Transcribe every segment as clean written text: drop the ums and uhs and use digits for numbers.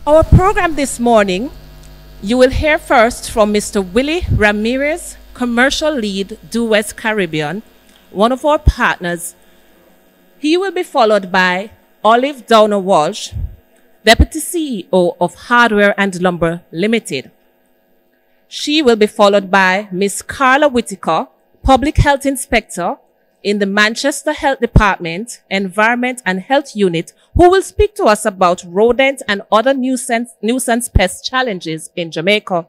Our program this morning, you will hear first from Mr. Willie Ramirez, Commercial Lead, Do West Caribbean, one of our partners. He will be followed by Olive Downer Walsh, Deputy CEO of Hardware and Lumber Limited. She will be followed by Ms. Carla Whitaker, Public Health Inspector in the Manchester Health Department, Environment and Health Unit, who will speak to us about rodent and other nuisance pest challenges in Jamaica.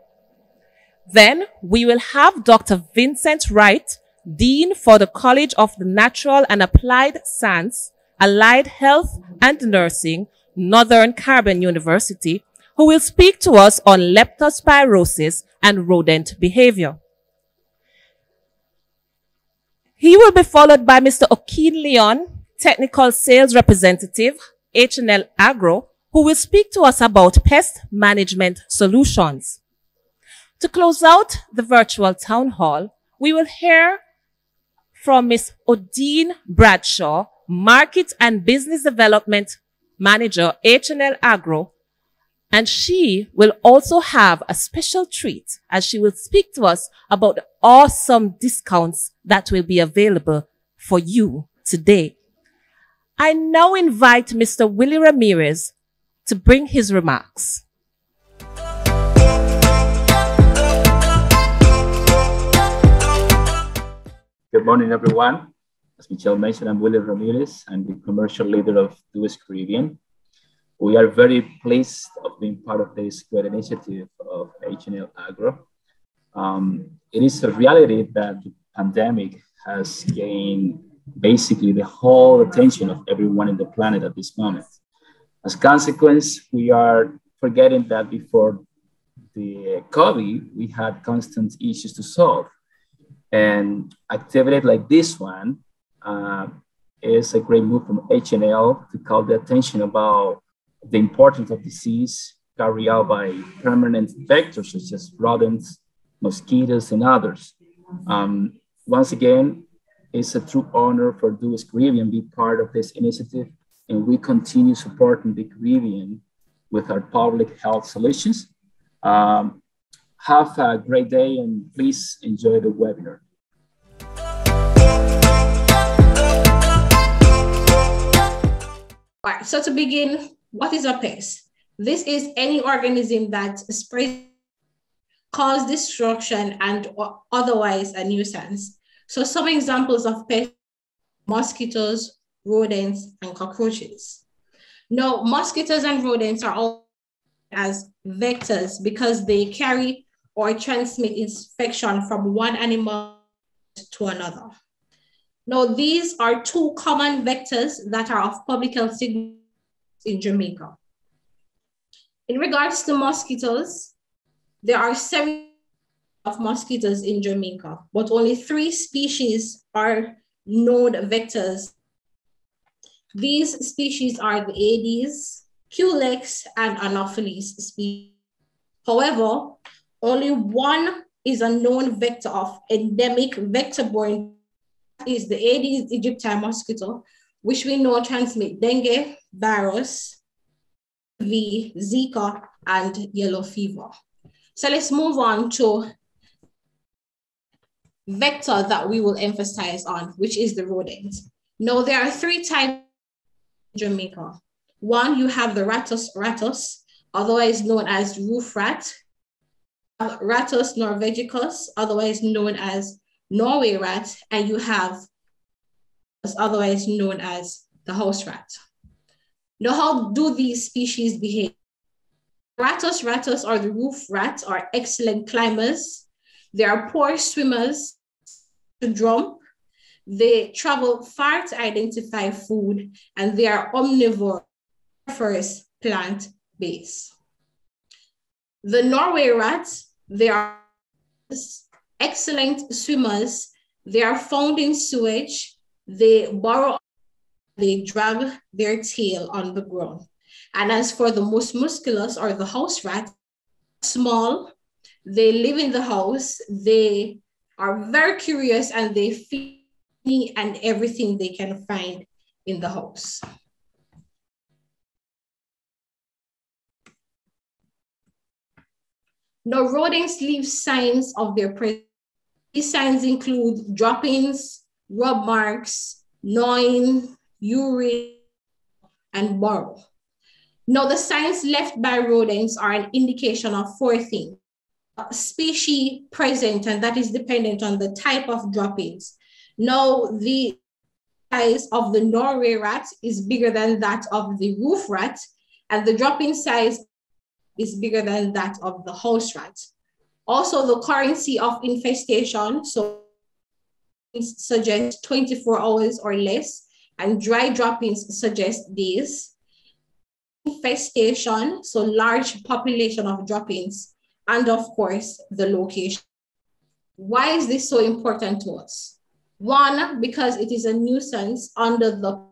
Then we will have Dr. Vincent Wright, Dean for the College of the Natural and Applied Science, Allied Health and Nursing, Northern Caribbean University, who will speak to us on leptospirosis and rodent behavior. He will be followed by Mr. Okeen Leon, Technical Sales Representative, H&L Agro, who will speak to us about pest management solutions. To close out the virtual town hall, we will hear from Ms. Odine Bradshaw, Market and Business Development Manager, H&L Agro, and she will also have a special treat as she will speak to us about the awesome discounts that will be available for you today. I now invite Mr. Willie Ramirez to bring his remarks. Good morning, everyone. As Michelle mentioned, I'm Willie Ramirez. I'm the commercial leader of Do West Caribbean. We are very pleased of being part of this great initiative of H&L Agro. It is a reality that the pandemic has gained basically the whole attention of everyone in the planet at this moment. As a consequence, we are forgetting that before the COVID, we had constant issues to solve. And activity like this one is a great move from H&L to call the attention about the importance of disease carried out by permanent vectors such as rodents, mosquitoes, and others. Once again, it's a true honor for Do West Caribbean to be part of this initiative, and we continue supporting the Caribbean with our public health solutions. Have a great day and please enjoy the webinar. All right, so to begin, what is a pest? This is any organism that spreads, causes destruction, and otherwise a nuisance. So some examples of pests: mosquitoes, rodents, and cockroaches. Now, mosquitoes and rodents are all as vectors because they carry or transmit infection from one animal to another. Now, these are two common vectors that are of public health significance in Jamaica. In regards to mosquitoes, there are 7 of mosquitoes in Jamaica, but only 3 species are known vectors. These species are the Aedes, Culex, and Anopheles species. However, only one is a known vector of endemic vector-borne, is the Aedes aegypti mosquito, which we know transmit dengue, virus, Zika, and yellow fever. So let's move on to vector that we will emphasize on, which is the rodent. Now, there are 3 types in Jamaica. One, you have the Rattus, otherwise known as roof rat, Rattus norvegicus, otherwise known as Norway rat, and you have otherwise known as the house rat. Now, how do these species behave? Rattus or the roof rat are excellent climbers. They are poor swimmers to jump. They travel far to identify food, and they are omnivore, first plant-based. The Norway rats, they are excellent swimmers. They are found in sewage. They burrow, they drag their tail on the ground. And as for the most musculus or the house rat, small, they live in the house. They are very curious and they feed and everything they can find in the house. Now, rodents leave signs of their presence. These signs include droppings, rub marks, gnawing, urine, and burrow. Now, the signs left by rodents are an indication of four things. Species present, and that is dependent on the type of droppings. Now, the size of the Norway rat is bigger than that of the roof rat, and the dropping size is bigger than that of the house rat. Also, the currency of infestation, so it suggests 24 hours or less, and dry droppings suggest days. Infestation, so large population of droppings, and of course, the location. Why is this so important to us? One, because it is a nuisance under the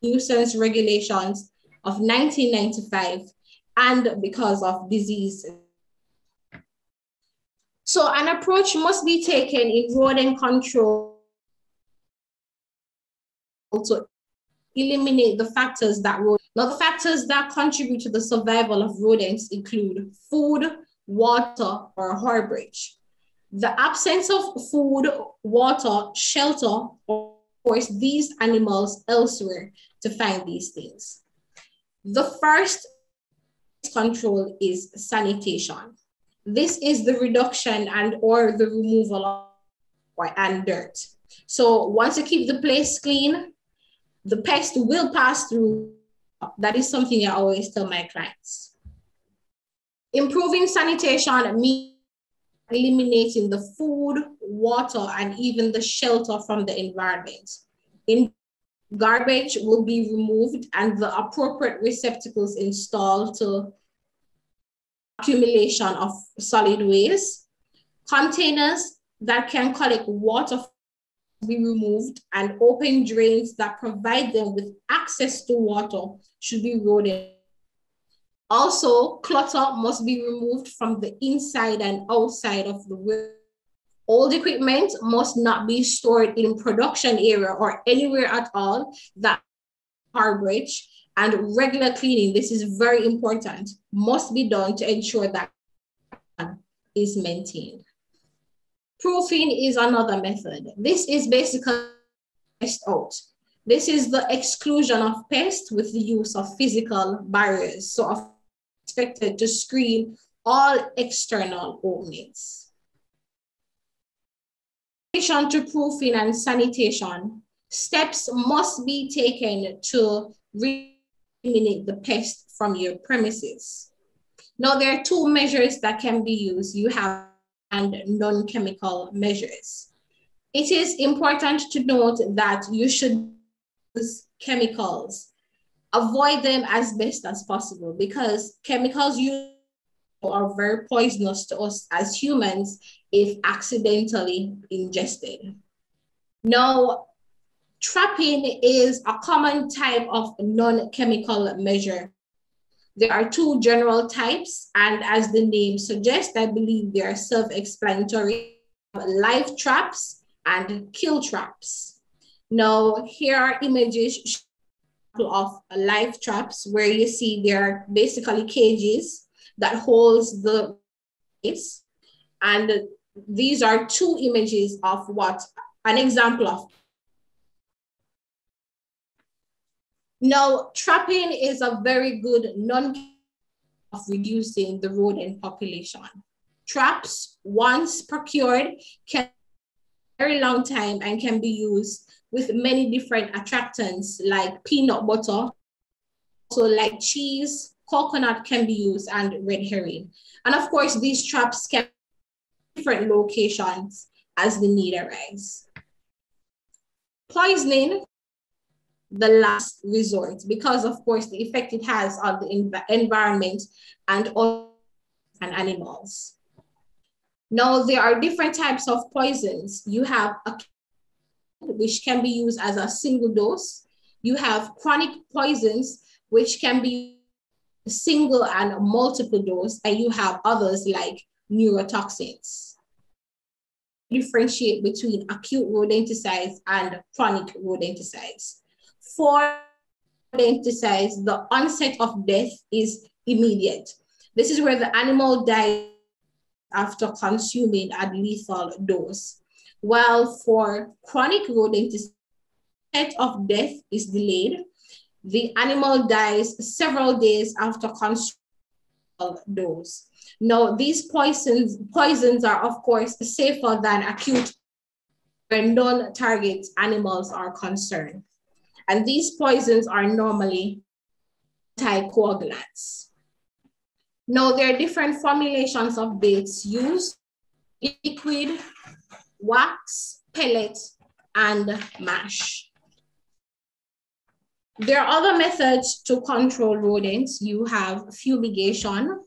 nuisance regulations of 1995, and because of disease. So an approach must be taken in rodent control to eliminate the factors that Now, the factors that contribute to the survival of rodents include food, water, or harborage. The absence of food, water, shelter, or force these animals elsewhere to find these things. The first control is sanitation. This is the reduction and or the removal of and dirt. So once you keep the place clean, the pest will pass through. That is something I always tell my clients. Improving sanitation means eliminating the food, water, and even the shelter from the environment. Garbage will be removed and the appropriate receptacles installed to accumulation of solid waste. Containers that can collect water be removed, and open drains that provide them with access to water should be rodent. Also, clutter must be removed from the inside and outside of the room. Old equipment must not be stored in production area or anywhere at all that harborage, and regular cleaning, this is very important, must be done to ensure that is maintained. Proofing is another method. This is basically pest out. This is the exclusion of pests with the use of physical barriers. So expected to screen all external openings. In addition to proofing and sanitation, steps must be taken to eliminate the pest from your premises. Now, there are two measures that can be used. You have and non-chemical measures. It is important to note that you should use chemicals. Avoid them as best as possible because chemicals are very poisonous to us as humans if accidentally ingested. Now, trapping is a common type of non-chemical measure. There are two general types, and as the name suggests, I believe they are self-explanatory: live traps and kill traps. Now, here are images of live traps where you see they're basically cages that holds the case. And these are two images of what an example of. Now, trapping is a very good of reducing the rodent population. Traps, once procured, can very long time and can be used with many different attractants like peanut butter, also like cheese, coconut can be used, and red herring. And of course, these traps can be different locations as the need arises. Poisoning, the last resort, because of course the effect it has on the environment and animals. Now, there are different types of poisons. You have which can be used as a single dose. You have chronic poisons, which can be single and multiple dose, and you have others like neurotoxins. Differentiate between acute rodenticides and chronic rodenticides. For rodenticides, the onset of death is immediate. This is where the animal dies after consuming a lethal dose. While for chronic rodentitis, threat of death is delayed. The animal dies several days after consuming a dose. Now, these poisons are, of course, safer than acute when non-target animals are concerned. And these poisons are normally anticoagulants. Now, there are different formulations of baits used: liquid, wax, pellet, and mash. There are other methods to control rodents. You have fumigation,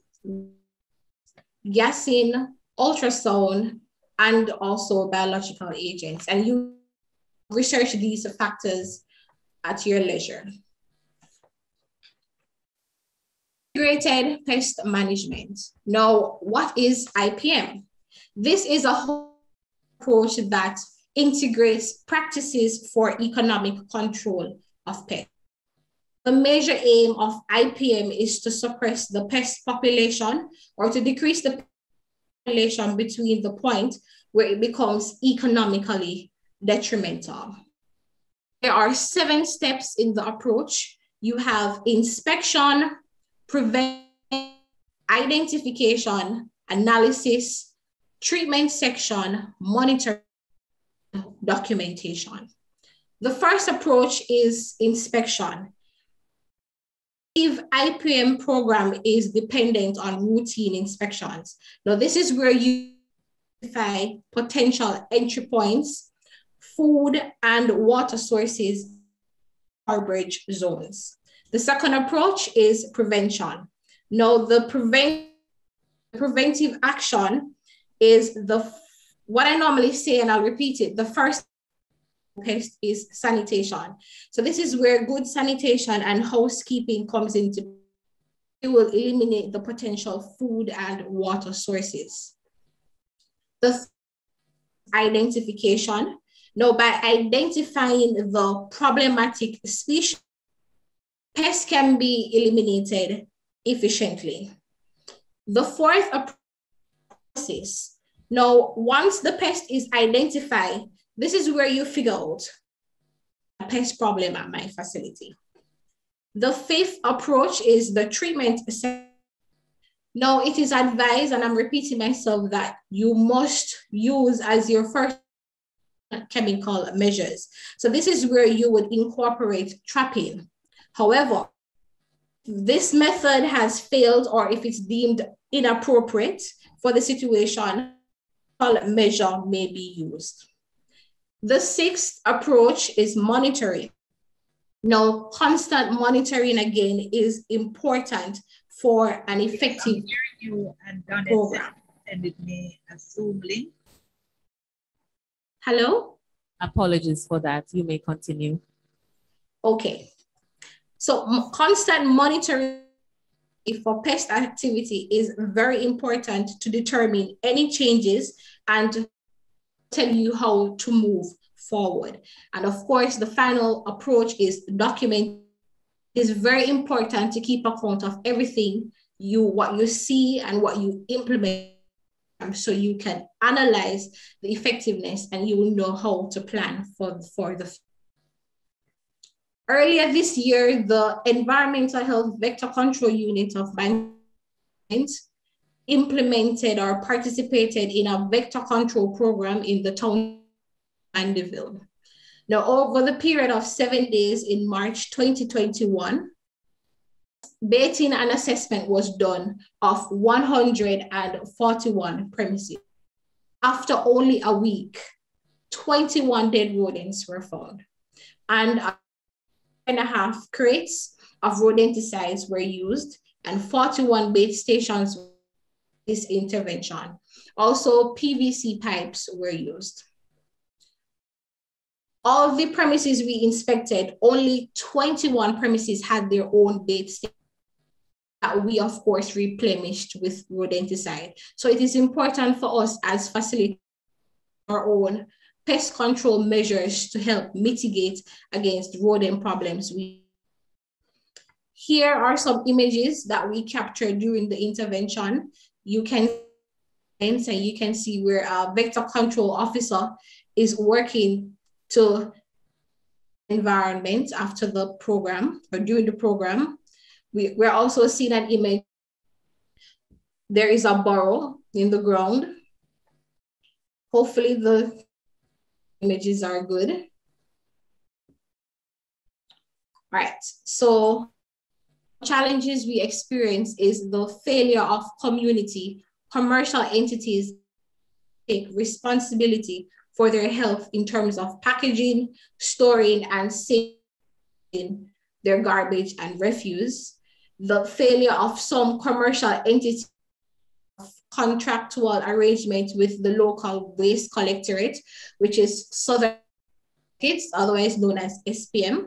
gassing, ultrasound, and also biological agents. And you research these factors at your leisure. Integrated pest management. Now, what is IPM? This is a whole approach that integrates practices for economic control of pests. The major aim of IPM is to suppress the pest population or to decrease the population between the point where it becomes economically detrimental. There are 7 steps in the approach. You have inspection, prevention, identification, analysis, treatment section, monitoring, documentation. The first approach is inspection. The IPM program is dependent on routine inspections. Now, this is where you identify potential entry points, food and water sources, harborage zones. The second approach is prevention. Now, the preventive action is what I normally say, and I'll repeat it. The first pest is sanitation. So this is where good sanitation and housekeeping comes into. It will eliminate the potential food and water sources. The identification. Now, by identifying the problematic species, pests can be eliminated efficiently. The fourth approach is, now, once the pest is identified, this is where you figure out a pest problem at my facility. The fifth approach is the treatment. Now, it is advised, and I'm repeating myself, that you must use as your first chemical measures. So this is where you would incorporate trapping. However, this method has failed, or if it's deemed inappropriate for the situation, a measure may be used. The sixth approach is monitoring. Now, constant monitoring, again, is important for an effective program. And it may assume link. Hello? Apologies for that. You may continue. Okay. So constant monitoring for pest activity is very important to determine any changes and tell you how to move forward. And of course, the final approach is document. It is very important to keep account of everything what you see and what you implement, so you can analyze the effectiveness and you will know how to plan for the. Earlier this year, the Environmental Health Vector Control Unit of Bangladesh implemented or participated in a vector control program in the town of Mandeville. Now, over the period of 7 days in March 2021, baiting and assessment was done of 141 premises. After only a week, 21 dead rodents were found, and 1.5 crates of rodenticides were used, and 41 bait stations for this intervention. Also, PVC pipes were used. All the premises we inspected, only 21 premises had their own bait station that we, of course, replenished with rodenticide. So it is important for us as facilitators our own pest control measures to help mitigate against rodent problems. Here are some images that we captured during the intervention. You can see And you can see where a vector control officer is working to environment after the program or during the program. We're also seeing an image. There is a burrow in the ground. Hopefully the images are good. All right, so challenges we experience is the failure of commercial entities take responsibility for their health in terms of packaging, storing, and saving their garbage and refuse. The failure of some commercial entities contractual arrangement with the local waste collectorate, which is Southern States, otherwise known as SPM,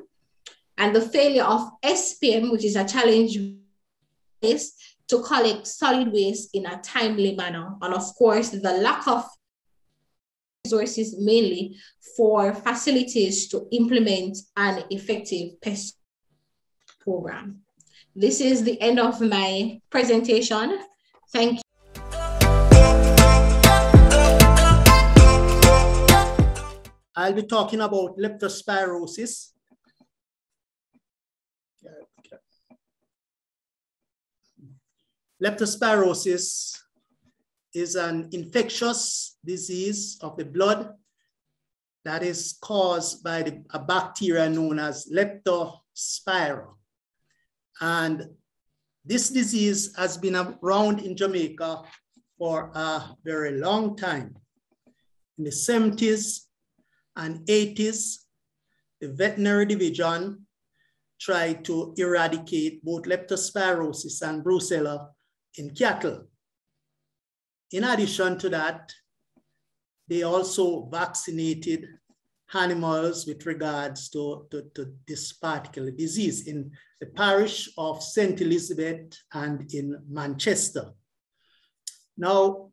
and the failure of SPM, which is a challenge to collect solid waste in a timely manner, and of course the lack of resources mainly for facilities to implement an effective pest program. This is the end of my presentation. Thank you. I'll be talking about leptospirosis. Leptospirosis is an infectious disease of the blood that is caused by a bacteria known as Leptospira. And this disease has been around in Jamaica for a very long time. In the 70s and 80s, the veterinary division tried to eradicate both leptospirosis and brucella in cattle. In addition to that, they also vaccinated animals with regards to this particular disease in the parish of St. Elizabeth and in Manchester. Now,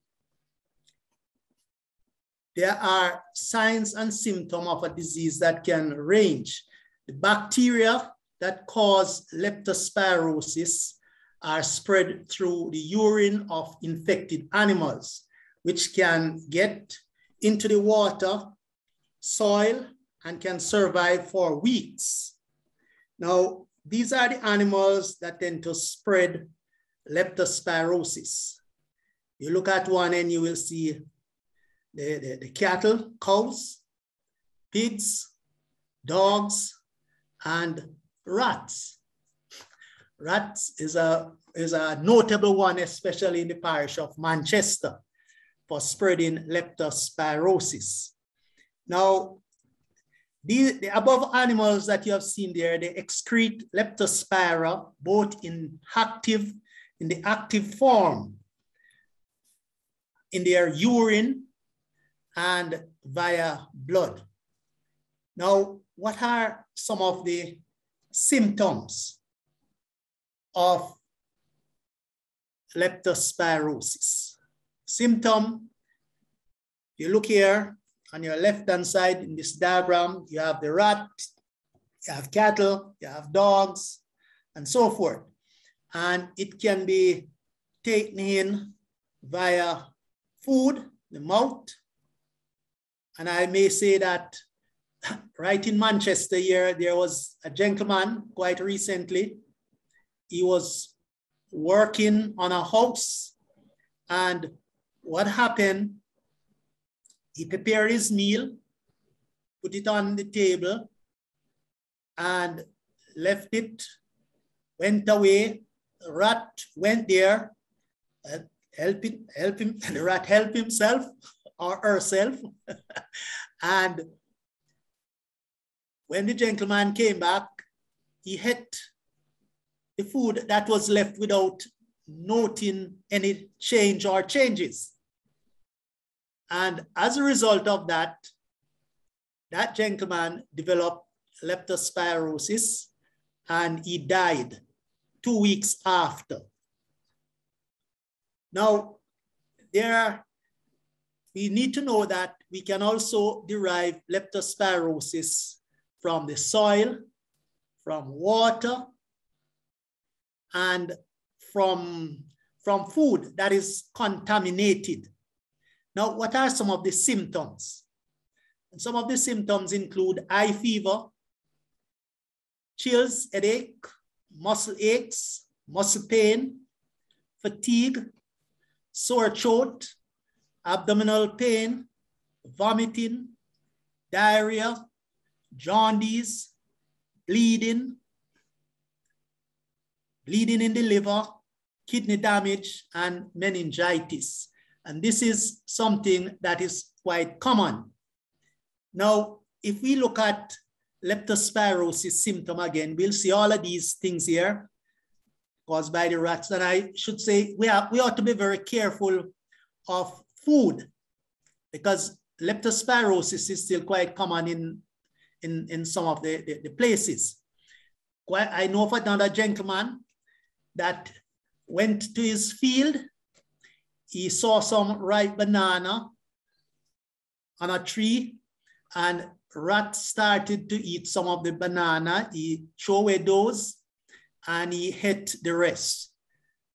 there are signs and symptoms of a disease that can range. The bacteria that cause leptospirosis are spread through the urine of infected animals, which can get into the water, soil, and can survive for weeks. Now, these are the animals that tend to spread leptospirosis. You look at one and you will see the cattle, cows, pigs, dogs, and rats. Rats is a notable one, especially in the parish of Manchester, for spreading leptospirosis. Now, the above animals that you have seen there, they excrete leptospira both in the active form, in their urine and via blood. Now, what are some of the symptoms of leptospirosis? Symptom, you look here on your left-hand side in this diagram, you have the rat, you have cattle, you have dogs, and so forth. And it can be taken in via food, the mouth. And I may say that right in Manchester here, there was a gentleman quite recently. He was working on a house, and what happened, he prepared his meal, put it on the table, and left it, went away. The rat went there, help him, the rat helped himself or herself. And when the gentleman came back, he ate the food that was left without noting any change or changes. And as a result of that, that gentleman developed leptospirosis and he died 2 weeks after. Now, we need to know that we can also derive leptospirosis from the soil, from water, and from food that is contaminated Now, what are some of the symptoms? And some of the symptoms include high fever, chills, headache, muscle aches, muscle pain, fatigue, sore throat, abdominal pain, vomiting, diarrhea, jaundice, bleeding in the liver, kidney damage, and meningitis. And this is something that is quite common. Now, if we look at leptospirosis symptom again, we'll see all of these things here caused by the rats. And I should say we ought to be very careful of food, because leptospirosis is still quite common in some of the places. I know of another gentleman that went to his field. He saw some ripe banana on a tree, and rats started to eat some of the banana. He threw away those and he ate the rest.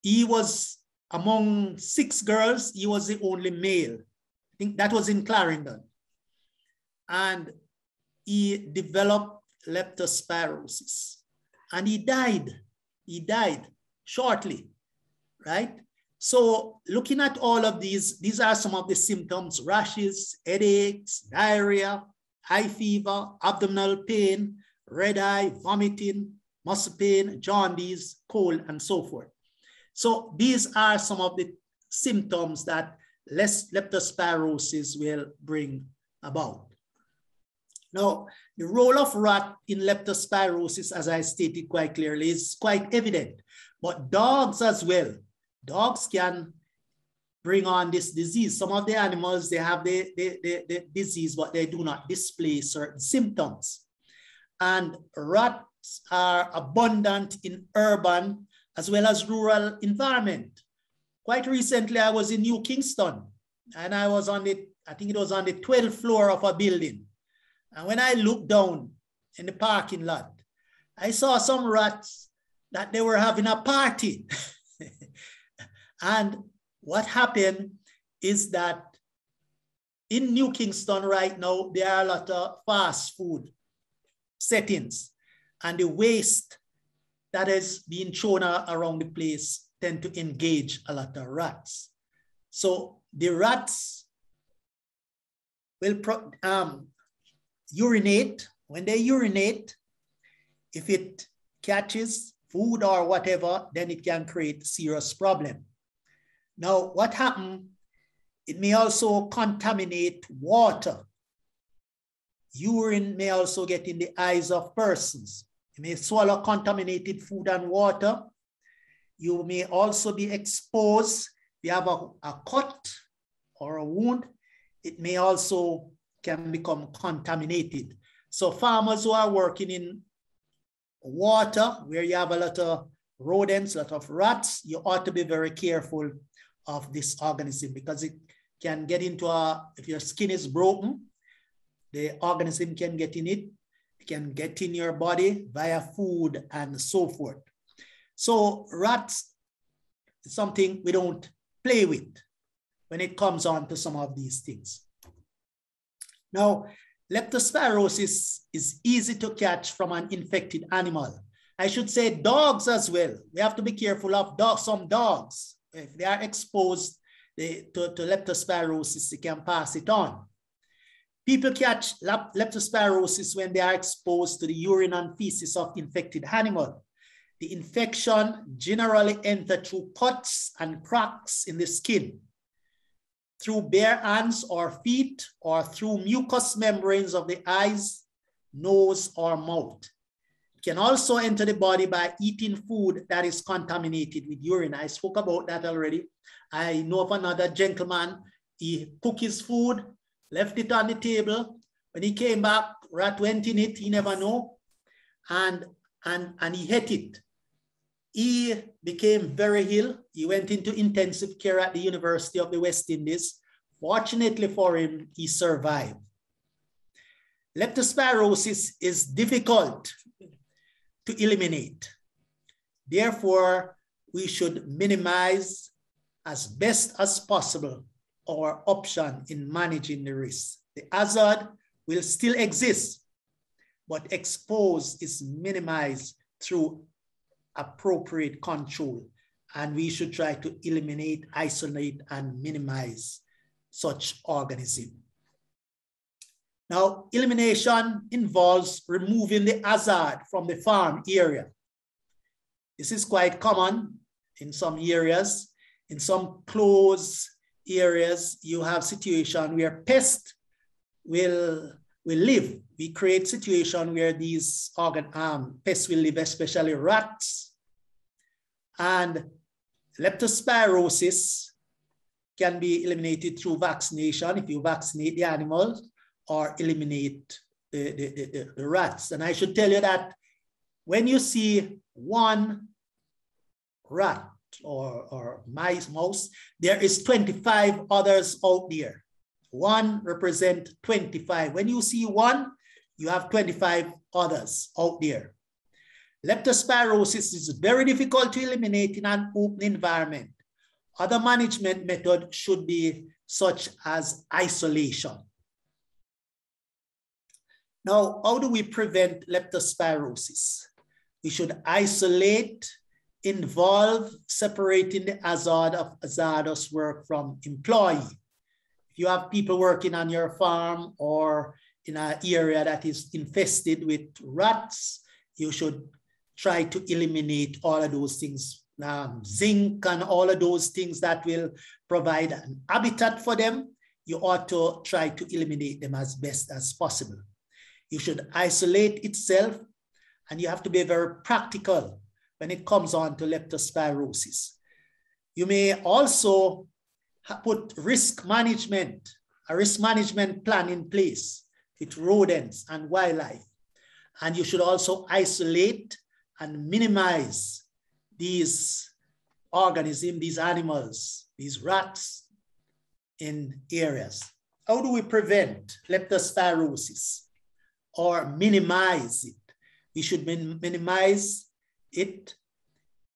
He was among 6 girls, he was the only male. I think that was in Clarendon. And he developed leptospirosis and he died. He died shortly, right? So looking at all of these are some of the symptoms: rashes, headaches, diarrhea, high fever, abdominal pain, red eye, vomiting, muscle pain, jaundice, cold, and so forth. So these are some of the symptoms that leptospirosis will bring about. Now, the role of rat in leptospirosis, as I stated quite clearly, is quite evident, but dogs as well. Dogs can bring on this disease. Some of the animals, they have the disease, but they do not display certain symptoms. And rats are abundant in urban as well as rural environment. Quite recently, I was in New Kingston, and I was on I think it was on the 12th floor of a building. And when I looked down in the parking lot, I saw some rats that they were having a party. And what happened is that in New Kingston right now, there are a lot of fast food settings, and the waste that is being thrown around the place tend to engage a lot of rats. So the rats will urinate. When they urinate, if it catches food or whatever, then it can create a serious problem. Now, what happened? It may also contaminate water. Urine may also get in the eyes of persons. You may swallow contaminated food and water. You may also be exposed. If you have a cut or a wound, it may also can become contaminated. So farmers who are working in water, where you have a lot of rodents, a lot of rats, you ought to be very careful of this organism, because it can get into if your skin is broken, the organism can get in it. It can get in your body via food and so forth. So rats is something we don't play with when it comes on to some of these things. Now, leptospirosis is easy to catch from an infected animal. I should say dogs as well. We have to be careful of some dogs. If they are exposed to leptospirosis, they can pass it on. People catch leptospirosis when they are exposed to the urine and feces of infected animal. The infection generally enters through cuts and cracks in the skin, through bare hands or feet, or through mucous membranes of the eyes, nose, or mouth. It can also enter the body by eating food that is contaminated with urine. I spoke about that already. I know of another gentleman, he cooked his food, left it on the table. When he came back, rat went in it, he never knew, and he ate it. He became very ill. He went into intensive care at the University of the West Indies. Fortunately for him, he survived. Leptospirosis is difficult to eliminate. Therefore, we should minimize as best as possible our option in managing the risk. The hazard will still exist, but exposure is minimized through appropriate control. And we should try to eliminate, isolate, and minimize such organism. Now, elimination involves removing the hazard from the farm area. This is quite common in some areas. In some closed areas, you have situation where pests will live. We create situation where these pests will live, especially rats. And leptospirosis can be eliminated through vaccination if you vaccinate the animals or eliminate the rats. And I should tell you that when you see one rat or mouse, there is 25 others out there. One represents 25. When you see one, you have 25 others out there. Leptospirosis is very difficult to eliminate in an open environment. Other management methods should be such as isolation. Now, how do we prevent leptospirosis? We should isolate, involve separating the hazard of hazardous work from employee. If you have people working on your farm or in an area that is infested with rats, you should try to eliminate all of those things, zinc and all of those things that will provide an habitat for them. You ought to try to eliminate them as best as possible. You should isolate itself, and you have to be very practical when it comes on to leptospirosis. You may also put a risk management plan in place with rodents and wildlife. And you should also isolate and minimize these organisms, these animals, these rats in areas. How do we prevent leptospirosis or minimize it? We should minimize it.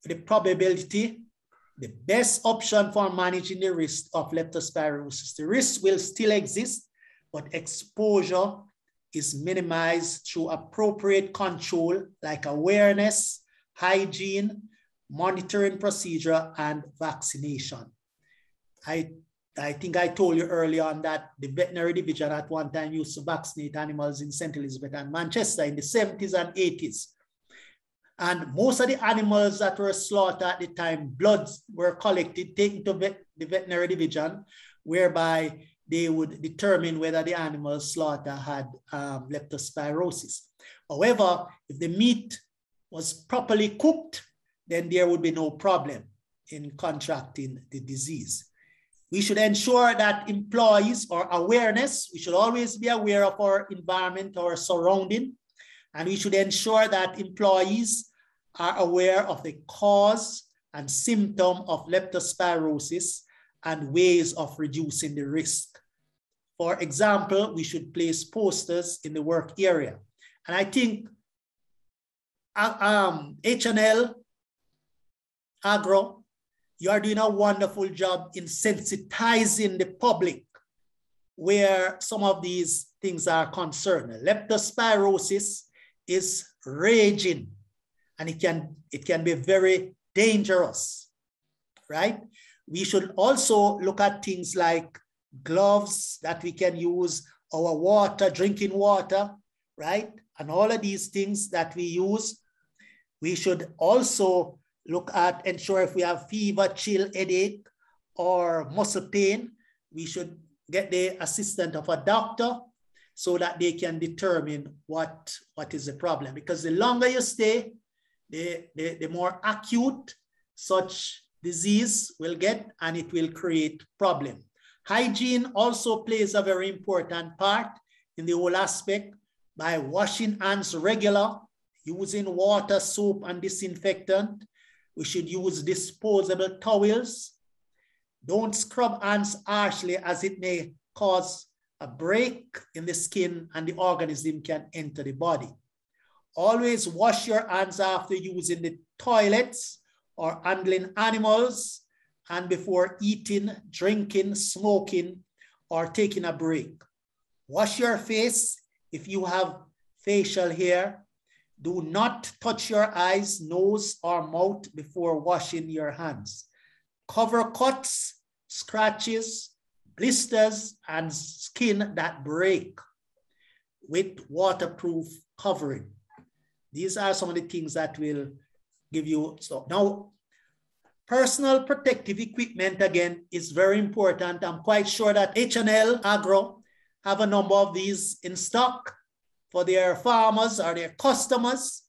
The probability, the best option for managing the risk of leptospirosis. The risk will still exist, but exposure is minimized through appropriate control like awareness, hygiene, monitoring procedure, and vaccination. I think I told you early on that the veterinary division at one time used to vaccinate animals in St. Elizabeth and Manchester in the 70s and 80s. And most of the animals that were slaughtered at the time, bloods were collected, taken to the veterinary division, whereby they would determine whether the animal slaughter had leptospirosis. However, if the meat was properly cooked, then there would be no problem in contracting the disease. We should ensure that employees or awareness, we should always be aware of our environment, our surrounding, and we should ensure that employees are aware of the cause and symptom of leptospirosis and ways of reducing the risk. For example, we should place posters in the work area. And I think H&L, Agro, you are doing a wonderful job in sensitizing the public where some of these things are concerned. Leptospirosis is raging, and it can be very dangerous, right? We should also look at things like gloves that we can use, our water, drinking water, right? And all of these things that we use. We should also look at, ensure if we have fever, chill, headache, or muscle pain, we should get the assistance of a doctor so that they can determine what is the problem. Because the longer you stay, the more acute such disease will get, and it will create problem. Hygiene also plays a very important part in the whole aspect by washing hands regular, using water, soap, and disinfectant. We should use disposable towels. Don't scrub hands harshly, as it may cause a break in the skin and the organism can enter the body. Always wash your hands after using the toilets or handling animals, and before eating, drinking, smoking, or taking a break. Wash your face if you have facial hair. Do not touch your eyes, nose, or mouth before washing your hands. Cover cuts, scratches, blisters, and skin that break with waterproof covering. These are some of the things that will give you. So now, personal protective equipment, again, is very important. I'm quite sure that H&L Agro have a number of these in stock for their farmers or their customers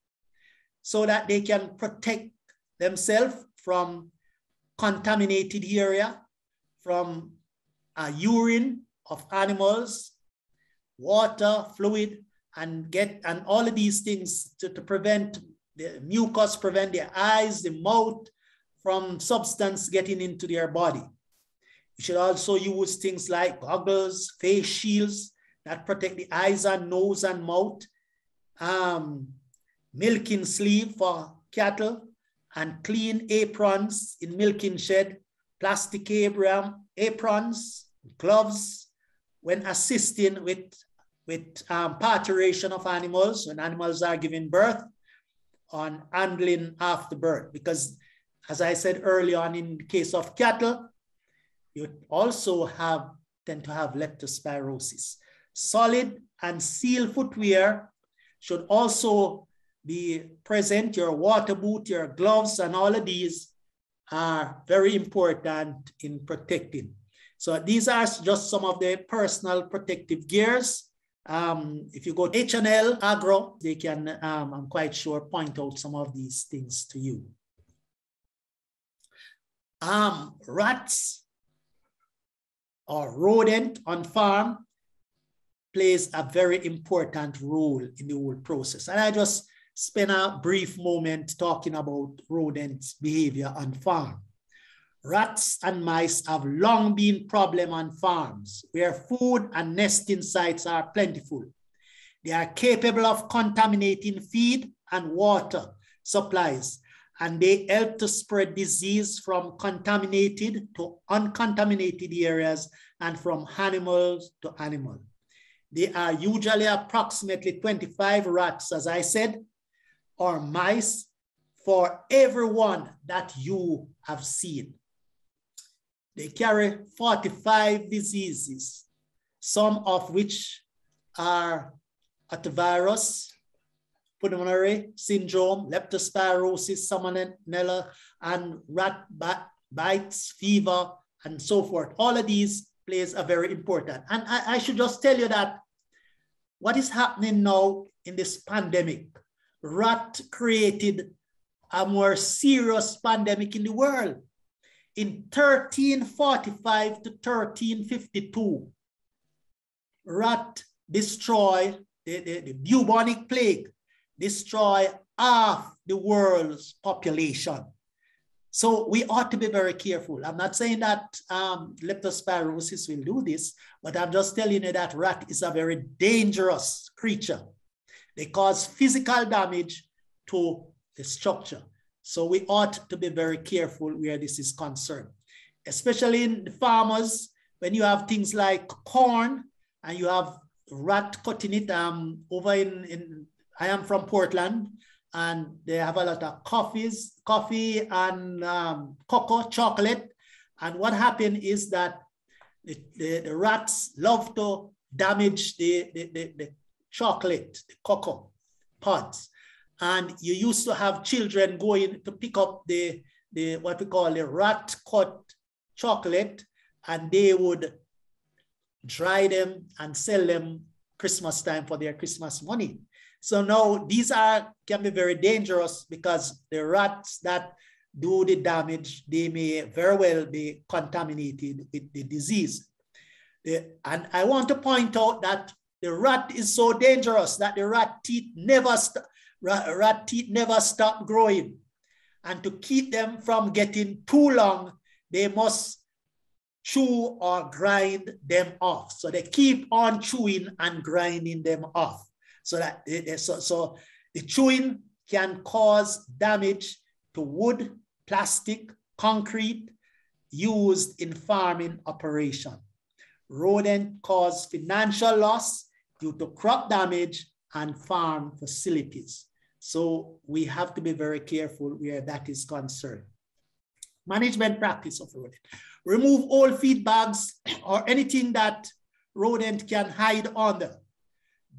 so that they can protect themselves from contaminated area, from urine of animals, water, fluid, and all of these things to prevent the mucus, prevent their eyes, the mouth from substance getting into their body. You should also use things like goggles, face shields that protect the eyes and nose and mouth, milking sleeve for cattle, and clean aprons in milking shed, plastic aprons, gloves when assisting with parturition of animals, when animals are giving birth, on handling after birth. Because as I said earlier on, in the case of cattle, you also tend to have leptospirosis. Solid and sealed footwear should also be present. Your water boot, your gloves, and all of these are very important in protecting. So these are just some of the personal protective gears. If you go to H&L Agro, they can, I'm quite sure, point out some of these things to you. Rats or rodent on farm plays a very important role in the whole process. And I just spent a brief moment talking about rodents' behavior on farm. Rats and mice have long been a problem on farms where food and nesting sites are plentiful. They are capable of contaminating feed and water supplies, and they help to spread disease from contaminated to uncontaminated areas and from animals to animal. There are usually approximately 25 rats, as I said, or mice for everyone that you have seen. They carry 45 diseases, some of which are Rotavirus, Pulmonary syndrome, Leptospirosis, Salmonella, and rat bites, fever, and so forth. All of these plays a very important. And I should just tell you that what is happening now in this pandemic, rat created a more serious pandemic in the world. In 1345 to 1352, rat destroy the bubonic plague, destroy half the world's population. So we ought to be very careful. I'm not saying that leptospirosis will do this, but I'm just telling you that rat is a very dangerous creature. They cause physical damage to the structure. So we ought to be very careful where this is concerned, especially in the farmers, when you have things like corn and you have rat cutting it. I am from Portland, and they have a lot of coffee and cocoa, chocolate. And what happened is that the rats love to damage the chocolate, the cocoa pods. And you used to have children going to pick up the what we call the rat cut chocolate, and they would dry them and sell them Christmas time for their Christmas money. So now these can be very dangerous because the rats that do the damage, they may very well be contaminated with the disease. And I want to point out that the rat is so dangerous that the rat teeth never stop growing. And to keep them from getting too long, they must chew or grind them off. So they keep on chewing and grinding them off. So that so the chewing can cause damage to wood, plastic, concrete, used in farming operation. Rodents cause financial loss due to crop damage and farm facilities. So we have to be very careful where that is concerned. Management practice of rodent. Remove all feed bags or anything that rodent can hide under.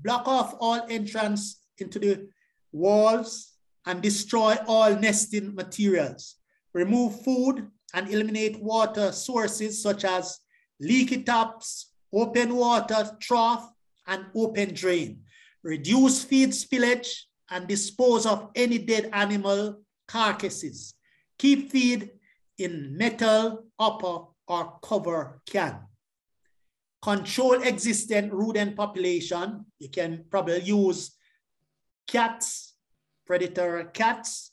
Block off all entrance into the walls and destroy all nesting materials. Remove food and eliminate water sources such as leaky taps, open water trough, and open drain. Reduce feed spillage and dispose of any dead animal carcasses. Keep feed in metal upper or cover can. Control existing rodent population. You can probably use cats, predator cats,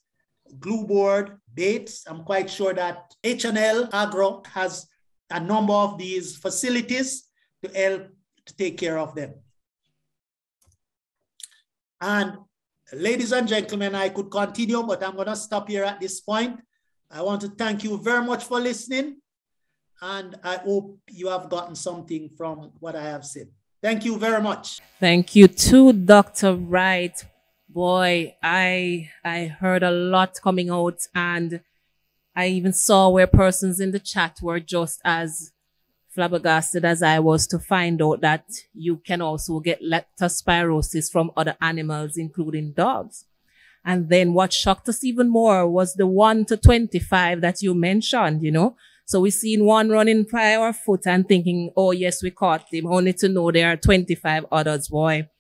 glue board, baits. I'm quite sure that H&L Agro has a number of these facilities to help to take care of them. And ladies and gentlemen, I could continue, but I'm going to stop here at this point. I want to thank you very much for listening, and I hope you have gotten something from what I have said. Thank you very much. Thank you too, Dr. Wright. Boy, I heard a lot coming out, and I even saw where persons in the chat were just as flabbergasted as I was to find out that you can also get leptospirosis from other animals, including dogs. And then what shocked us even more was the 1 to 25 that you mentioned, you know. So we seen one running by our foot and thinking, oh yes, we caught him, only to know there are 25 others. Boy,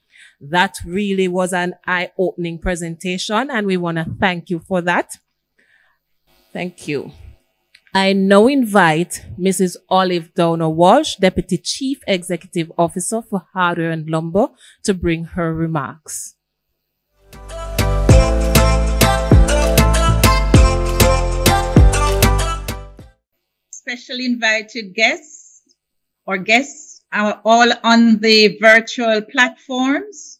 that really was an eye-opening presentation, and we want to thank you for that. Thank you. I now invite Mrs. Olive Downer Walsh, Deputy Chief Executive Officer for Hardware and Lumber, to bring her remarks. Special invited guests or guests are all on the virtual platforms.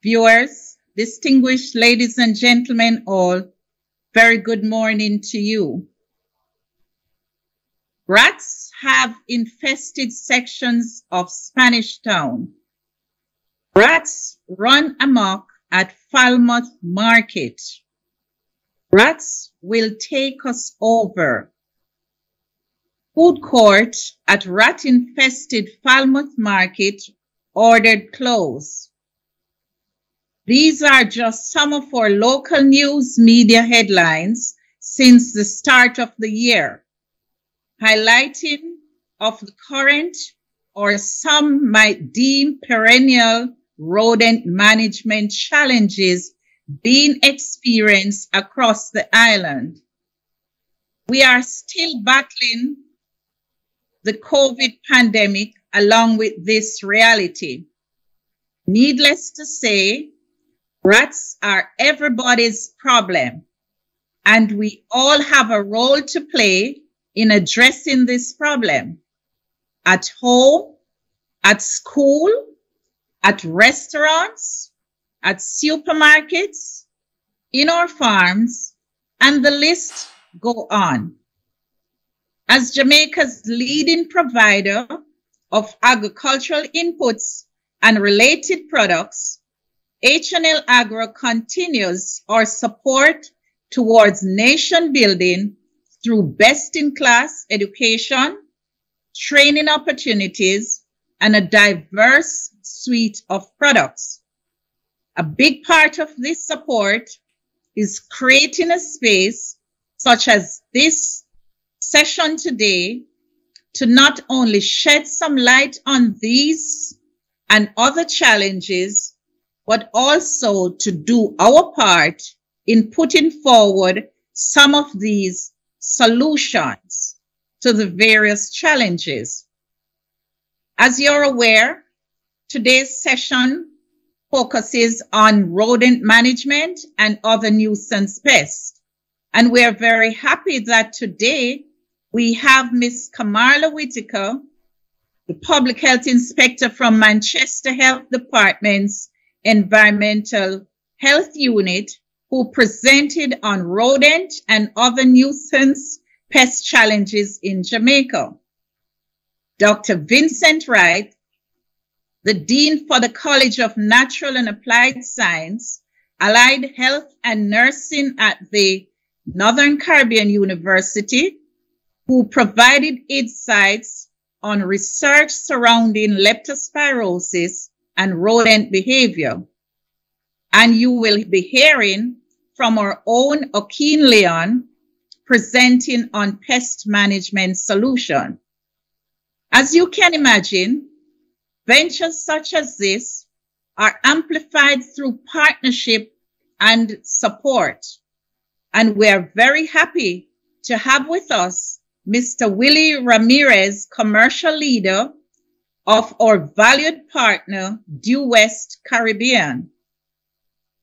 Viewers, distinguished ladies and gentlemen all, very good morning to you. Rats have infested sections of Spanish Town. Rats run amok at Falmouth Market. Rats will take us over. Food court at rat-infested Falmouth Market ordered close. These are just some of our local news media headlines since the start of the year, highlighting of the current, or some might deem perennial, rodent management challenges being experienced across the island. We are still battling the COVID pandemic along with this reality. Needless to say, rats are everybody's problem, and we all have a role to play in addressing this problem. At home, at school, at restaurants, at supermarkets, in our farms, and the list go on. As Jamaica's leading provider of agricultural inputs and related products, H&L Agro continues our support towards nation building through best-in-class education, training opportunities, and a diverse suite of products. A big part of this support is creating a space such as this session today to not only shed some light on these and other challenges, but also to do our part in putting forward some of these solutions to the various challenges. As you're aware, today's session focuses on rodent management and other nuisance pests. And we are very happy that today we have Ms. Kamarla Whitaker, the Public Health Inspector from Manchester Health Department's Environmental Health Unit, who presented on rodent and other nuisance pest challenges in Jamaica. Dr. Vincent Wright, the Dean for the College of Natural and Applied Science, Allied Health and Nursing at the Northern Caribbean University, who provided insights on research surrounding leptospirosis and rodent behavior. And you will be hearing from our own Joaquin Leon presenting on pest management solution. As you can imagine, ventures such as this are amplified through partnership and support. And we are very happy to have with us Mr. Willie Ramirez, commercial leader of our valued partner, Due West Caribbean.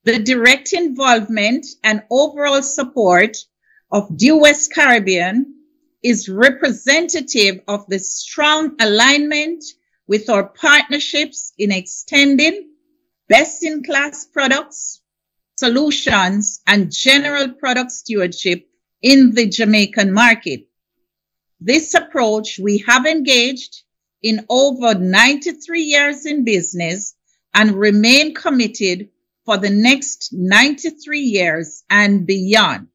The direct involvement and overall support of Due West Caribbean is representative of the strong alignment with our partnerships in extending best-in-class products, solutions, and general product stewardship in the Jamaican market. This approach we have engaged in over 93 years in business and remain committed for the next 93 years and beyond.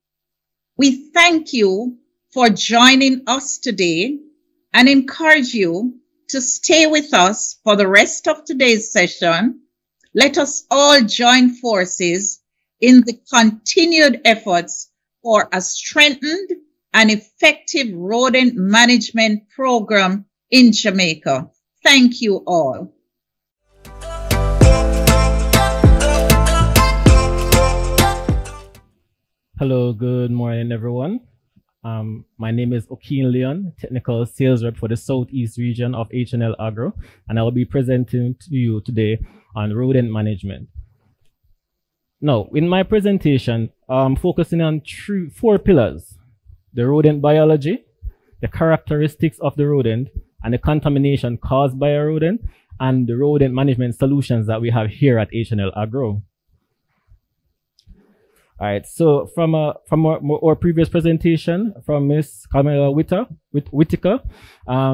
We thank you for joining us today and encourage you to stay with us for the rest of today's session. Let us all join forces in the continued efforts for a strengthened and effective rodent management program in Jamaica. Thank you all. Hello, good morning, everyone. My name is Joaquin Leon, Technical Sales Rep for the Southeast region of H&L Agro, and I will be presenting to you today on rodent management. Now, in my presentation, I'm focusing on four pillars: the rodent biology, the characteristics of the rodent, and the contamination caused by a rodent, and the rodent management solutions that we have here at H&L Agro. All right, so from our previous presentation from Miss Camilla Whitaker,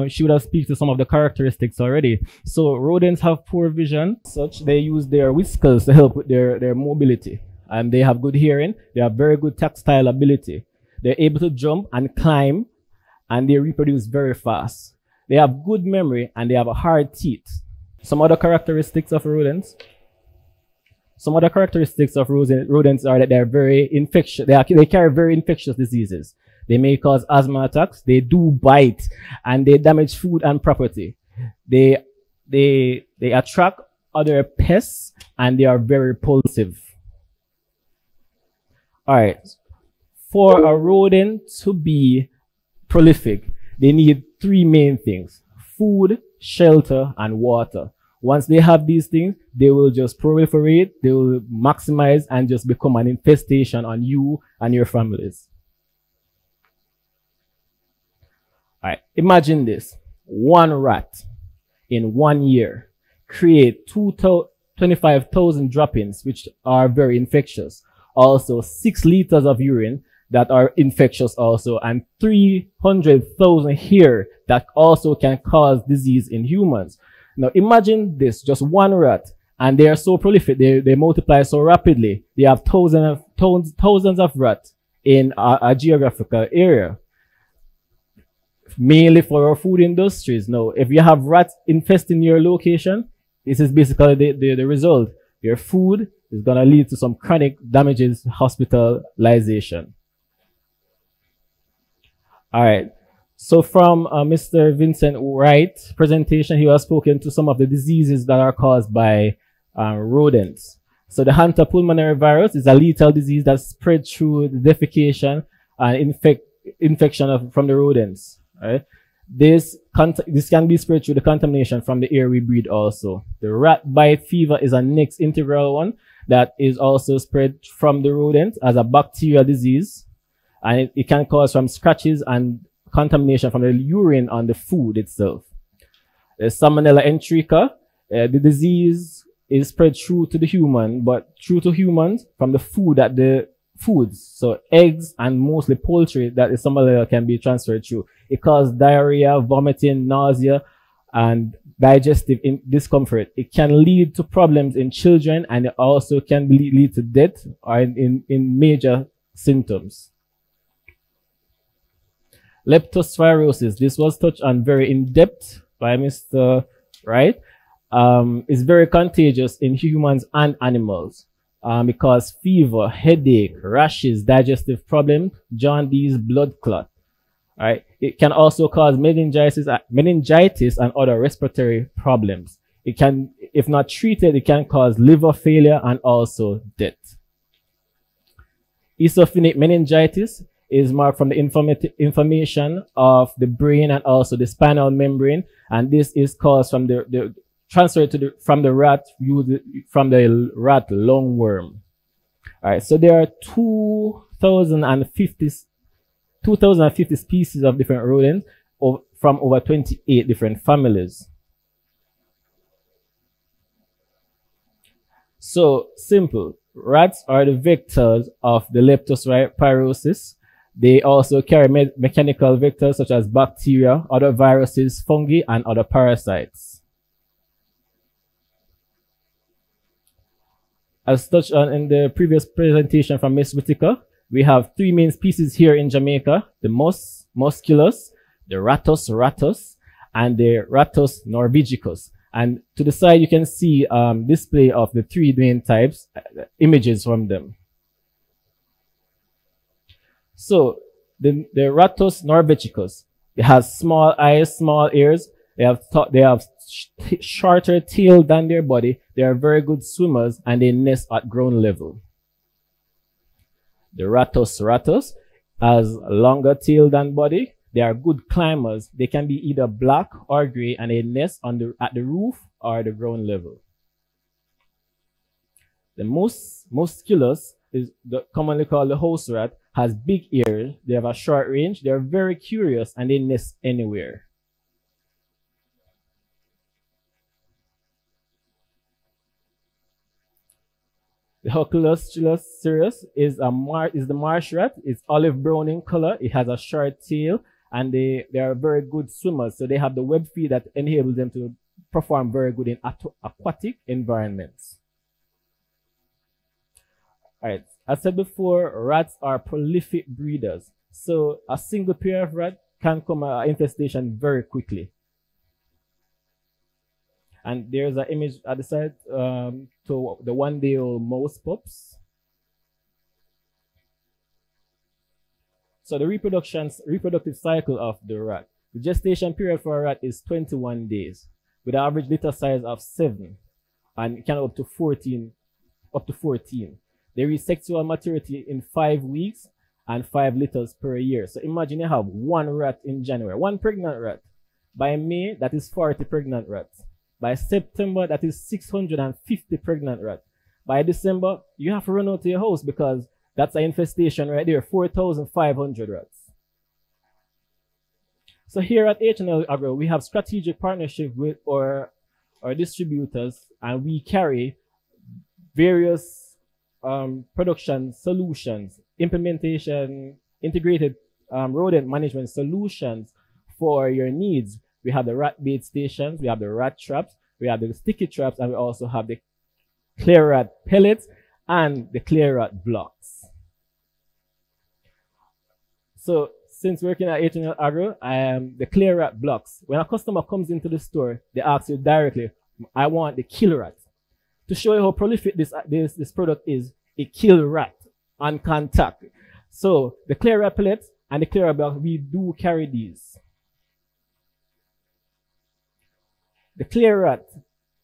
she would have speak to some of the characteristics already. So rodents have poor vision, such they use their whiskers to help with their mobility, and they have good hearing. They have very good tactile ability. They're able to jump and climb, and they reproduce very fast. They have good memory, and they have hard teeth. Some other characteristics of rodents. Some other characteristics of rodents are that they're very infectious. They carry very infectious diseases. They may cause asthma attacks. They do bite, and they damage food and property. They attract other pests, and they are very repulsive. All right. For a rodent to be prolific, they need three main things: food, shelter, and water. Once they have these things, they will just proliferate, they will maximize, and just become an infestation on you and your families. All right, imagine this. One rat in 1 year create 25,000 droppings, which are very infectious. Also 6 liters of urine that are infectious also, and 300,000 hair that also can cause disease in humans. Now imagine this, just one rat, and they are so prolific, they multiply so rapidly. They have thousands of rats in a geographical area, mainly for our food industries. Now, if you have rats infesting your location, this is basically the result. Your food is going to lead to some chronic damages, hospitalization. All right. So from Mr. Vincent Wright's presentation, he has spoken to some of the diseases that are caused by rodents. So the Hunter pulmonary virus is a lethal disease that spreads through the defecation and infection from the rodents. Right? This can be spread through the contamination from the air we breathe also. The rat bite fever is a next integral one that is also spread from the rodent as a bacterial disease, and it can cause from scratches and contamination from the urine on the food itself. The Salmonella enterica, the disease is spread through to the human, but through to humans from the food that the foods. So eggs and mostly poultry, that is something that can be transferred through. It causes diarrhea, vomiting, nausea, and digestive discomfort. It can lead to problems in children, and it also can lead to death or in major symptoms. Leptospirosis, this was touched on very in depth by Mr. Wright. Is very contagious in humans and animals. Because fever, headache, rashes, digestive problems, jaundice, blood clot. Right? It can also cause meningitis and other respiratory problems. It can, if not treated, it can cause liver failure and also death. Eosinophilic meningitis is marked from the inflammation of the brain and also the spinal membrane, and this is caused from the transferred to from the rat lungworm. All right, so there are 2,050 species of different rodents from over 28 different families. So simple, rats are the vectors of the leptospirosis. They also carry mechanical vectors such as bacteria, other viruses, fungi, and other parasites. As touched on in the previous presentation from Ms. Whitaker, we have 3 main species here in Jamaica: the musculus, the ratus, and the ratus norvegicus. And to the side, you can see display of the 3 main types, images from them. So the ratus norvegicus, it has small eyes, small ears. They have shorter tail than their body. They are very good swimmers, and they nest at ground level. The ratus has a longer tail than body. They are good climbers. They can be either black or gray, and they nest at the roof or the ground level. The musculus is commonly called the house rat, has big ears. They have a short range. They are very curious, and they nest anywhere. The Hoculus cereus is the marsh rat. It's olive brown in color. It has a short tail, and they are very good swimmers. So they have the web feet that enables them to perform very good in aquatic environments. All right, as I said before, rats are prolific breeders. So a single pair of rats can come an infestation very quickly. And there's an image at the side to the one-day-old mouse pups. So the reproductive cycle of the rat. The gestation period for a rat is 21 days, with an average litter size of 7, and it can up to 14. They reach sexual maturity in 5 weeks and 5 litters per year. So imagine you have 1 rat in January, 1 pregnant rat. By May, that is 40 pregnant rats. By September, that is 650 pregnant rats. By December, you have to run out to your house because that's an infestation right there, 4,500 rats. So here at H&L Agro, we have strategic partnership with our distributors, and we carry various production solutions, integrated rodent management solutions for your needs. We have the rat bait stations, we have the rat traps, we have the sticky traps, and we also have the clear rat pellets and the clear rat blocks. So since working at H&L Agro, the clear rat blocks. When a customer comes into the store, they ask you directly, I want the kill rat. To show you how prolific this product is, it kills rat on contact. So the clear rat pellets and the clear rat blocks, we do carry these. The clear rat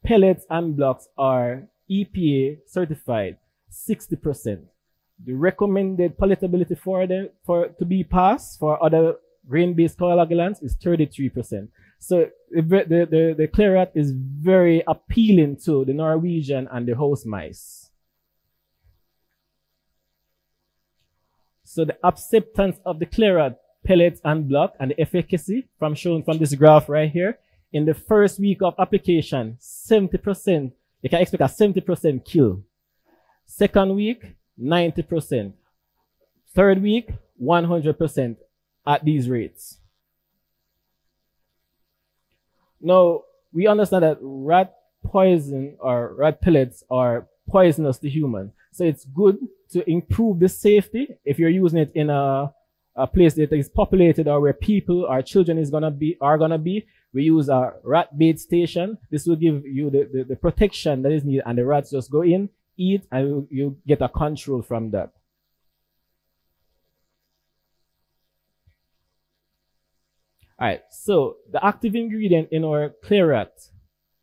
pellets and blocks are EPA certified 60%. The recommended palatability to be passed for other grain-based coagulants is 33%. So the clear rat is very appealing to the Norwegian and the house mice. So the acceptance of the clear rat pellets and block and the efficacy shown from this graph right here, in the first week of application, 70%, you can expect a 70% kill. Second week, 90%. Third week, 100% at these rates. Now, we understand that rat poison or rat pellets are poisonous to humans. So it's good to improve the safety if you're using it in a place that is populated or where people or children are gonna be. We use a rat bait station. This will give you the protection that is needed, and the rats just go in, eat, and you get a control from that. All right, so the active ingredient in our clear rat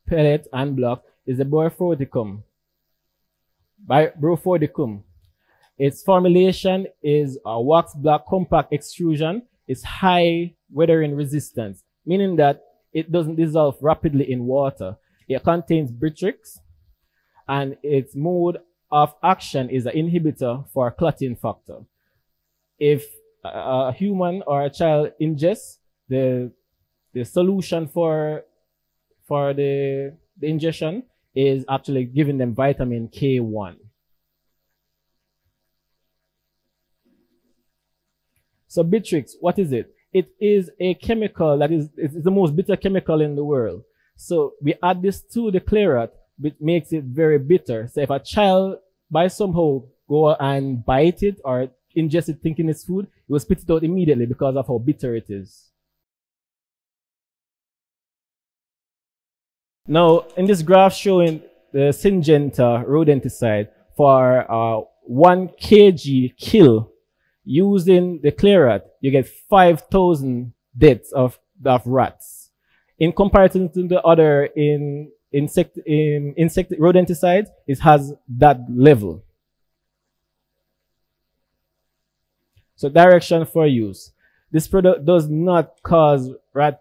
pellet and block is the Bifidobacterium. Its formulation is a wax block compact extrusion. It's high weathering resistance, meaning that it doesn't dissolve rapidly in water. It contains Bitrix, and its mode of action is an inhibitor for clotting factor. If a human or a child ingests the solution for the ingestion is actually giving them vitamin K1. So Bitrix, what is it? It is a chemical that is the most bitter chemical in the world. So we add this to the clear rat, which makes it very bitter. So if a child by somehow go and bite it or ingest it thinking it's food, it will spit it out immediately because of how bitter it is. Now, in this graph showing the Syngenta rodenticide for 1 kg kill using the clear rat, you get 5,000 deaths of rats. In comparison to the other insect rodenticides, it has that level. So direction for use. This product does not cause rat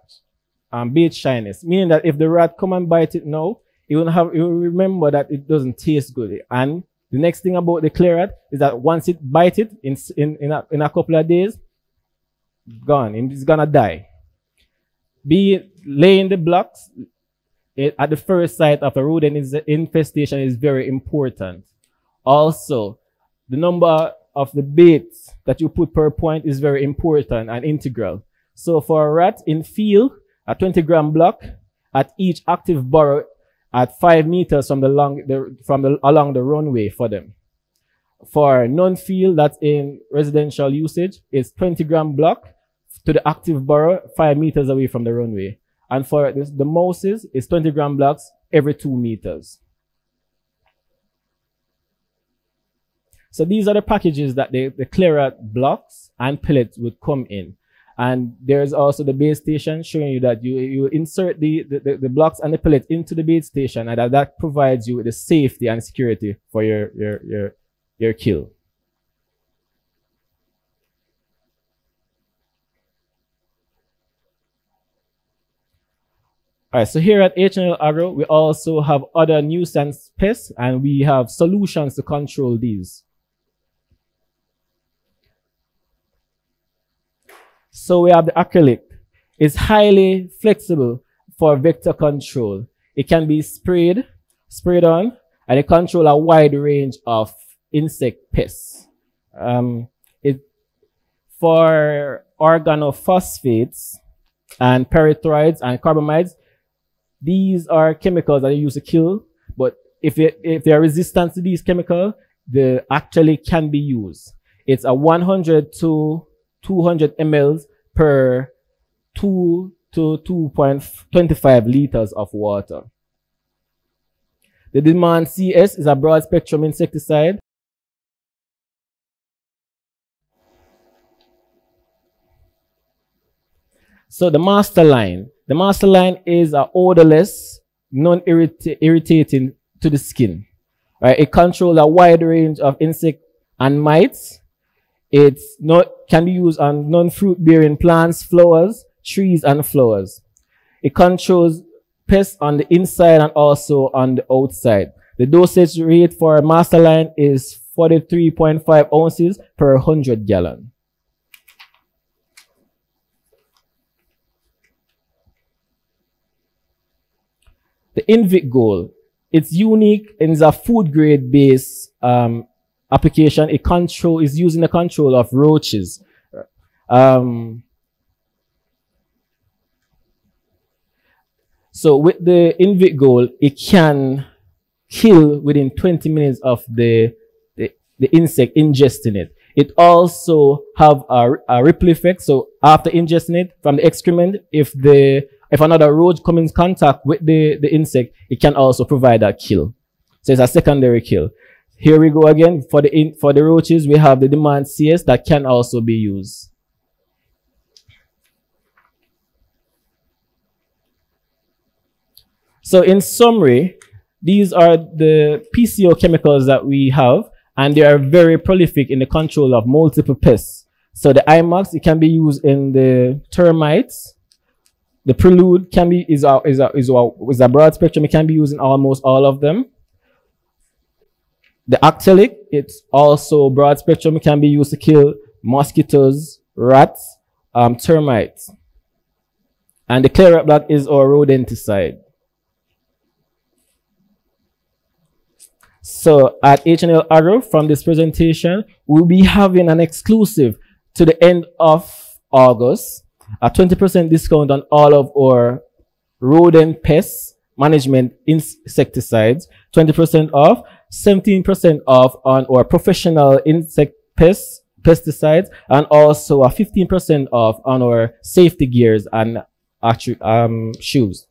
bait shyness, meaning that if the rat come and bite it now, it will remember that it doesn't taste good. And the next thing about the clear rat is that once it bites it in a couple of days, gone, and it's gonna die. Laying the blocks at the first site of a rodent infestation is very important. Also, the number of the baits that you put per point is very important and integral. So for a rat in field, a 20-gram block at each active burrow at 5 meters along the runway for them. For non-field, that's in residential usage, it's 20-gram block to the active burrow 5 meters away from the runway. And for the mouses, it's 20-gram blocks every 2 meters. So these are the packages that the clear rat blocks and pellets would come in. And there's also the bait station showing you that you insert the blocks and the pellets into the bait station, and that provides you with the safety and security for your kill. All right, so here at H&L Agro, we also have other nuisance pests, and we have solutions to control these. So we have the acrylic. It's highly flexible for vector control. It can be sprayed on, and it controls a wide range of insect pests. For organophosphates and pyrethroids and carbamides, these are chemicals that are used to kill, but if they are resistant to these chemicals, they actually can be used. It's a 100 to 200 ml per 2 to 2.25 liters of water. The Demand CS is a broad spectrum insecticide. So the master line is a odorless, non-irritating to the skin. Right? It controls a wide range of insect and mites. Can be used on non-fruit bearing plants, flowers, trees, and flowers. It controls pests on the inside and also on the outside. The dosage rate for a master line is 43.5 ounces per 100 gallons. The Invic Gold, it's unique and is a food grade based application, is using the control of roaches. So with the Invigol, it can kill within 20 minutes of the insect ingesting it. It also have a ripple effect. So after ingesting it from the excrement, if another roach comes in contact with the insect, it can also provide a kill. So it's a secondary kill. Here we go again. For the roaches, we have the demand CS that can also be used. So in summary, these are the PCO chemicals that we have, and they are very prolific in the control of multiple pests. So the IMAX, it can be used in the termites. The Prelude is a broad spectrum. It can be used in almost all of them. The Actelic, it's also broad spectrum. It can be used to kill mosquitoes, rats, termites. And the Claret Black is our rodenticide. So at H&L Agro, from this presentation, we'll be having an exclusive to the end of August, a 20% discount on all of our rodent pest management insecticides, 20% off, 17% off on our professional insect pesticides, and also a 15% off on our safety gears and shoes.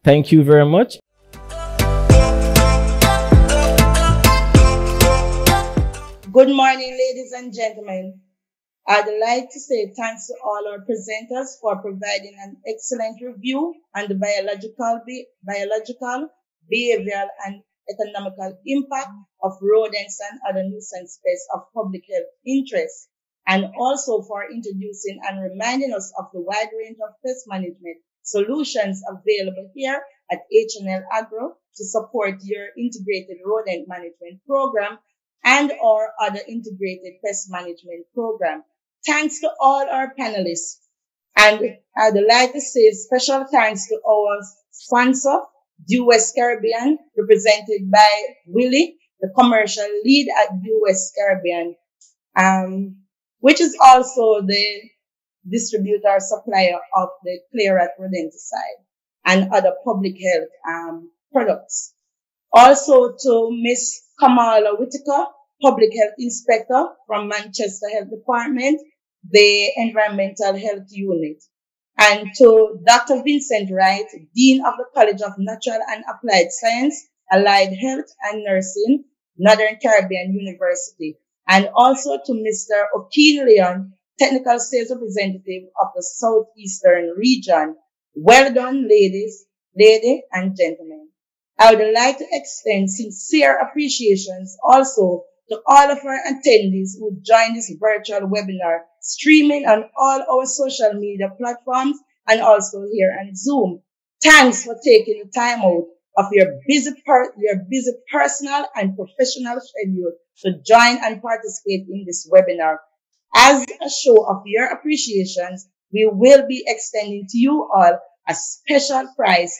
Thank you very much. Good morning, ladies and gentlemen. I'd like to say thanks to all our presenters for providing an excellent review on the biological, behavioral, and economical impact of rodents and other nuisance pests of public health interest, and also for introducing and reminding us of the wide range of pest management solutions available here at H&L Agro to support your integrated rodent management program and or other integrated pest management program. Thanks to all our panelists. And I'd like to say special thanks to our sponsor, Do West Caribbean, represented by Willie, the commercial lead at Do West Caribbean, which is also the distributor supplier of the Claret rodenticide and other public health products. Also to Miss Kamala Whitaker, Public Health Inspector from Manchester Health Department, the Environmental Health Unit. And to Dr. Vincent Wright, Dean of the College of Natural and Applied Science, Allied Health and Nursing, Northern Caribbean University. And also to Mr. O'Keen Leon, Technical Sales Representative of the Southeastern Region. Well done, ladies and gentlemen. I would like to extend sincere appreciations also to all of our attendees who joined this virtual webinar, streaming on all our social media platforms and also here on Zoom. Thanks for taking the time out of your busy personal and professional schedule to join and participate in this webinar. As a show of your appreciations, we will be extending to you all a special prize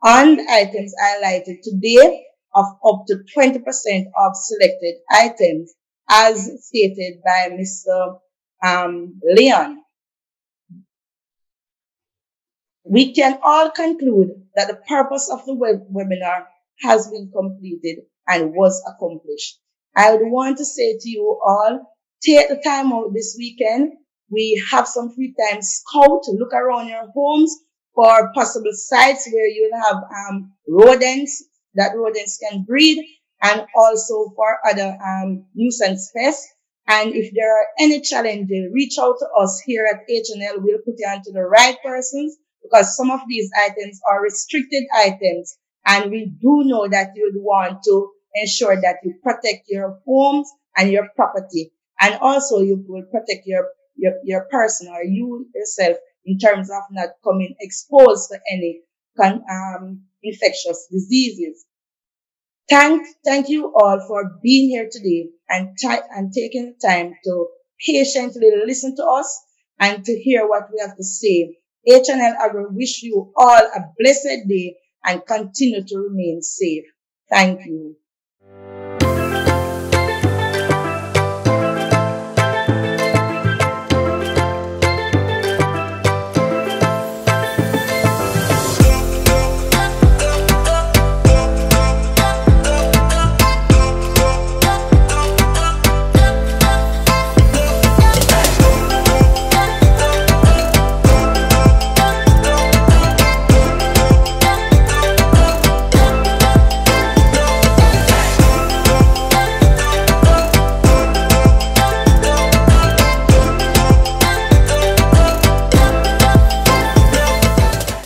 on the items highlighted today of up to 20% of selected items, as stated by Mr. Leon. We can all conclude that the purpose of the webinar has been completed and was accomplished. I would want to say to you all, take the time out this weekend. We have some free time, scout, look around your homes for possible sites where you'll have rodents that rodents can breed, and also for other nuisance pests. And if there are any challenges, reach out to us here at H&L. We'll put you on to the right persons, because some of these items are restricted items, and we do know that you'd want to ensure that you protect your homes and your property, and also you will protect your person or you yourself in terms of not coming exposed to any infectious diseases. Thank you all for being here today and taking the time to patiently listen to us and to hear what we have to say. H&L Agro wish you all a blessed day and continue to remain safe. Thank you.